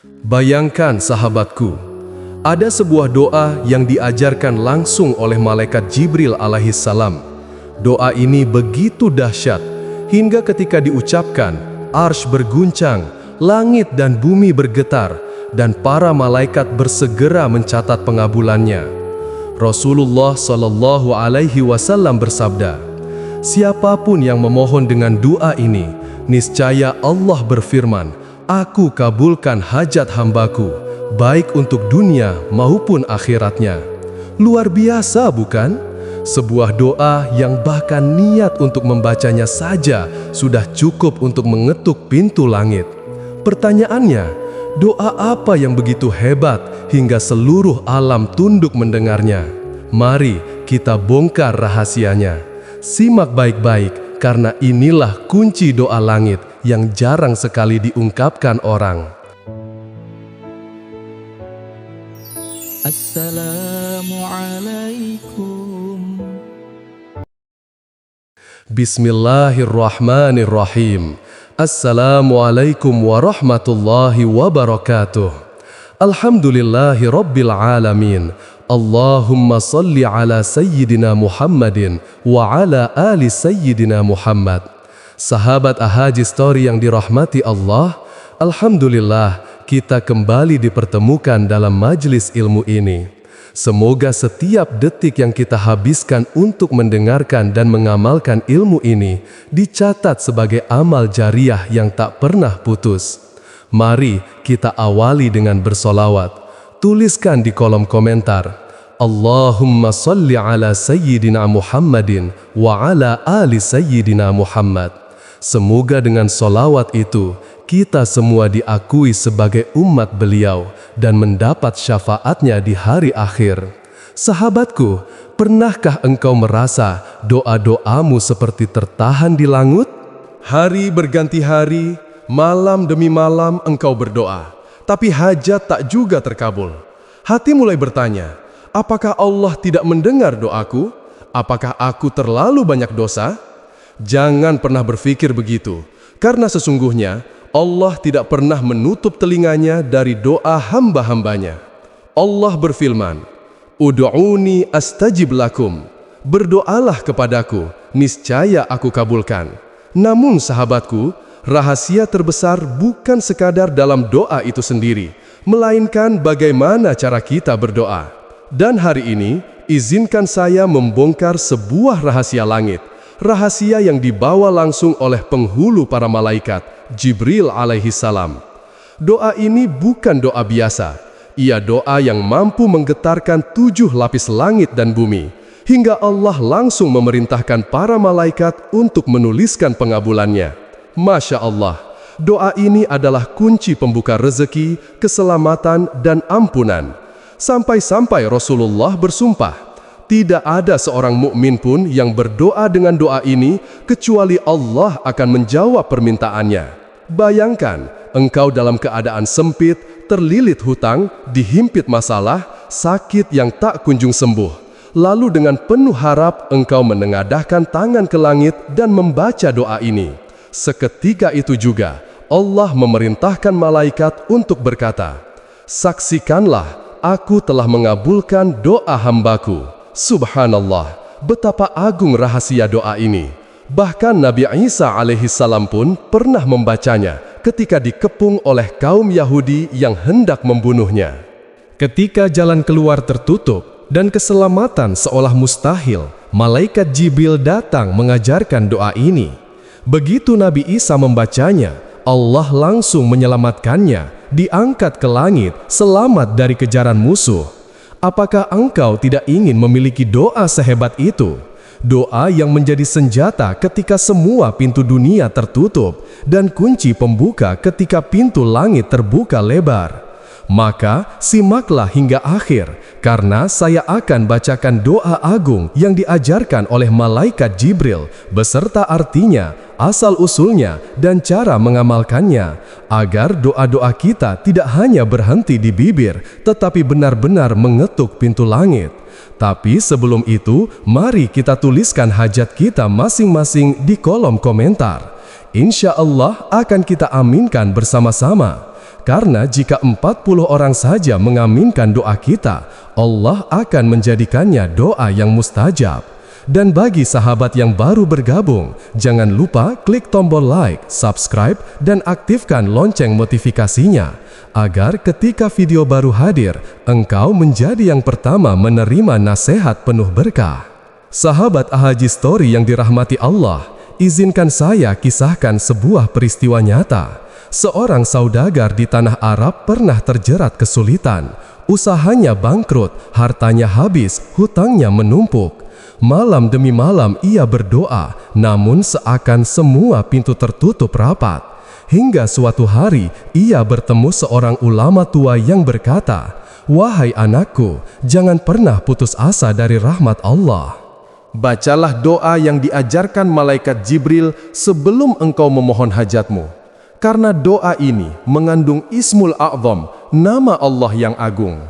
Bayangkan sahabatku, ada sebuah doa yang diajarkan langsung oleh malaikat Jibril alaihissalam. Doa ini begitu dahsyat, hingga ketika diucapkan, arsy berguncang, langit dan bumi bergetar, dan para malaikat bersegera mencatat pengabulannya. Rasulullah Shallallahu Alaihi Wasallam bersabda, siapapun yang memohon dengan doa ini, niscaya Allah berfirman, Aku kabulkan hajat hambaku, baik untuk dunia maupun akhiratnya. Luar biasa bukan? Sebuah doa yang bahkan niat untuk membacanya saja sudah cukup untuk mengetuk pintu langit. Pertanyaannya, doa apa yang begitu hebat hingga seluruh alam tunduk mendengarnya? Mari kita bongkar rahasianya. Simak baik-baik, karena inilah kunci doa langit yang jarang sekali diungkapkan orang. Assalamualaikum. Bismillahirrahmanirrahim. Assalamualaikum warahmatullahi wabarakatuh. Alhamdulillahi rabbil alamin. Allahumma salli ala Sayyidina Muhammadin wa ala ali Sayyidina Muhammad. Sahabat Ahaji Story yang dirahmati Allah, Alhamdulillah kita kembali dipertemukan dalam majelis ilmu ini. Semoga setiap detik yang kita habiskan untuk mendengarkan dan mengamalkan ilmu ini dicatat sebagai amal jariah yang tak pernah putus. Mari kita awali dengan bersolawat. Tuliskan di kolom komentar, Allahumma salli ala Sayyidina Muhammadin wa ala ali Sayyidina Muhammad. Semoga dengan solawat itu, kita semua diakui sebagai umat beliau dan mendapat syafaatnya di hari akhir. Sahabatku, pernahkah engkau merasa doa-doamu seperti tertahan di langut? Hari berganti hari, malam demi malam engkau berdoa, tapi hajat tak juga terkabul. Hati mulai bertanya, apakah Allah tidak mendengar doaku? Apakah aku terlalu banyak dosa? Jangan pernah berpikir begitu, karena sesungguhnya Allah tidak pernah menutup telinganya dari doa hamba-hambanya. Allah berfirman, Ud'uni astajib lakum. Berdoalah kepadaku, niscaya aku kabulkan. Namun sahabatku, rahasia terbesar bukan sekadar dalam doa itu sendiri, melainkan bagaimana cara kita berdoa. Dan hari ini, izinkan saya membongkar sebuah rahasia langit. Rahasia yang dibawa langsung oleh penghulu para malaikat, Jibril alaihissalam. Doa ini bukan doa biasa. Ia doa yang mampu menggetarkan 7 lapis langit dan bumi, hingga Allah langsung memerintahkan para malaikat untuk menuliskan pengabulannya. Masya Allah, doa ini adalah kunci pembuka rezeki, keselamatan, dan ampunan. Sampai-sampai Rasulullah bersumpah, tidak ada seorang mukmin pun yang berdoa dengan doa ini kecuali Allah akan menjawab permintaannya. Bayangkan, engkau dalam keadaan sempit, terlilit hutang, dihimpit masalah, sakit yang tak kunjung sembuh. Lalu dengan penuh harap engkau menengadahkan tangan ke langit dan membaca doa ini. Seketika itu juga, Allah memerintahkan malaikat untuk berkata, saksikanlah, aku telah mengabulkan doa hambaku. Subhanallah, betapa agung rahasia doa ini. Bahkan Nabi Isa alaihissalam pun pernah membacanya ketika dikepung oleh kaum Yahudi yang hendak membunuhnya. Ketika jalan keluar tertutup dan keselamatan seolah mustahil, malaikat Jibril datang mengajarkan doa ini. Begitu Nabi Isa membacanya, Allah langsung menyelamatkannya, diangkat ke langit, selamat dari kejaran musuh. Apakah engkau tidak ingin memiliki doa sehebat itu? Doa yang menjadi senjata ketika semua pintu dunia tertutup dan kunci pembuka ketika pintu langit terbuka lebar. Maka simaklah hingga akhir, karena saya akan bacakan doa agung yang diajarkan oleh malaikat Jibril beserta artinya, asal-usulnya, dan cara mengamalkannya, agar doa-doa kita tidak hanya berhenti di bibir, tetapi benar-benar mengetuk pintu langit. Tapi sebelum itu, mari kita tuliskan hajat kita masing-masing di kolom komentar. Insya Allah akan kita aminkan bersama-sama. Karena jika 40 orang saja mengaminkan doa kita, Allah akan menjadikannya doa yang mustajab. Dan bagi sahabat yang baru bergabung, jangan lupa klik tombol like, subscribe, dan aktifkan lonceng notifikasinya, agar ketika video baru hadir, engkau menjadi yang pertama menerima nasihat penuh berkah. Sahabat Al-Haji Story yang dirahmati Allah, izinkan saya kisahkan sebuah peristiwa nyata. Seorang saudagar di tanah Arab pernah terjerat kesulitan. Usahanya bangkrut, hartanya habis, hutangnya menumpuk. Malam demi malam ia berdoa, namun seakan semua pintu tertutup rapat. Hingga suatu hari ia bertemu seorang ulama tua yang berkata, "Wahai anakku, jangan pernah putus asa dari rahmat Allah. Bacalah doa yang diajarkan malaikat Jibril sebelum engkau memohon hajatmu. Karena doa ini mengandung Ismul A'zam, nama Allah yang agung."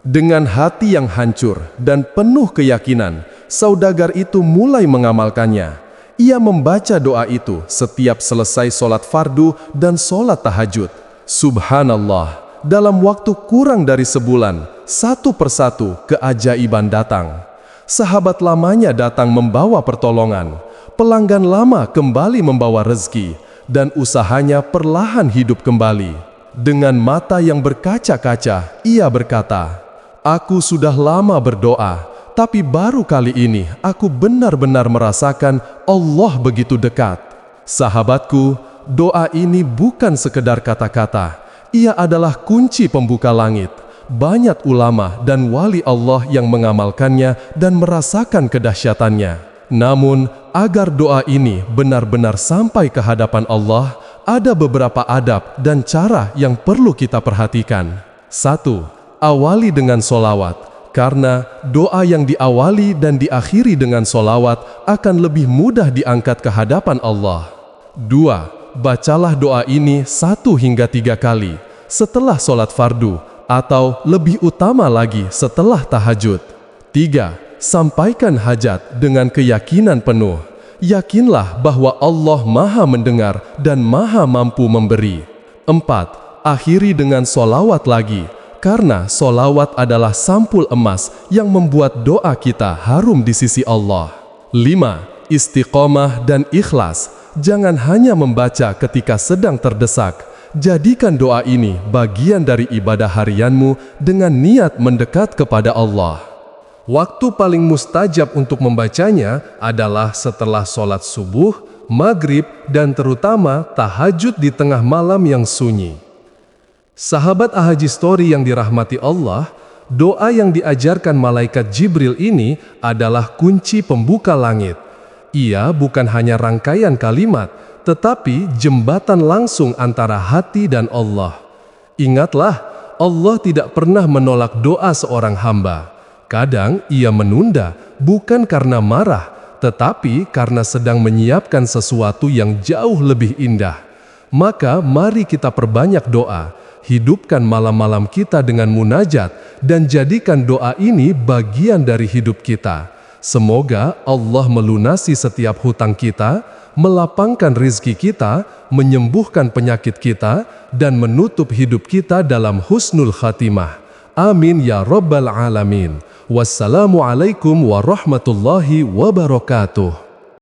Dengan hati yang hancur dan penuh keyakinan, saudagar itu mulai mengamalkannya. Ia membaca doa itu setiap selesai sholat fardu dan sholat tahajud. Subhanallah, dalam waktu kurang dari sebulan, satu persatu keajaiban datang. Sahabat lamanya datang membawa pertolongan, pelanggan lama kembali membawa rezeki, dan usahanya perlahan hidup kembali. Dengan mata yang berkaca-kaca, ia berkata, "Aku sudah lama berdoa, tapi baru kali ini aku benar-benar merasakan Allah begitu dekat." Sahabatku, doa ini bukan sekedar kata-kata. Ia adalah kunci pembuka langit. Banyak ulama dan wali Allah yang mengamalkannya dan merasakan kedahsyatannya. Namun, agar doa ini benar-benar sampai ke hadapan Allah, ada beberapa adab dan cara yang perlu kita perhatikan. 1. Awali dengan solawat, karena doa yang diawali dan diakhiri dengan solawat akan lebih mudah diangkat ke hadapan Allah. 2. Bacalah doa ini 1 hingga 3 kali setelah sholat fardu, atau lebih utama lagi setelah tahajud. 3. Sampaikan hajat dengan keyakinan penuh. Yakinlah bahwa Allah Maha mendengar dan Maha mampu memberi. 4. Akhiri dengan solawat lagi, karena solawat adalah sampul emas yang membuat doa kita harum di sisi Allah. 5. Istiqomah dan ikhlas. Jangan hanya membaca ketika sedang terdesak. Jadikan doa ini bagian dari ibadah harianmu dengan niat mendekat kepada Allah. Waktu paling mustajab untuk membacanya adalah setelah sholat subuh, maghrib, dan terutama tahajud di tengah malam yang sunyi. Sahabat Al-Haji Story yang dirahmati Allah, doa yang diajarkan malaikat Jibril ini adalah kunci pembuka langit. Ia bukan hanya rangkaian kalimat, tetapi jembatan langsung antara hati dan Allah. Ingatlah, Allah tidak pernah menolak doa seorang hamba. Kadang ia menunda, bukan karena marah, tetapi karena sedang menyiapkan sesuatu yang jauh lebih indah. Maka mari kita perbanyak doa. Hidupkan malam-malam kita dengan munajat dan jadikan doa ini bagian dari hidup kita. Semoga Allah melunasi setiap hutang kita, melapangkan rizki kita, menyembuhkan penyakit kita, dan menutup hidup kita dalam husnul khatimah. Amin ya rabbal alamin. Wassalamualaikum warahmatullahi wabarakatuh.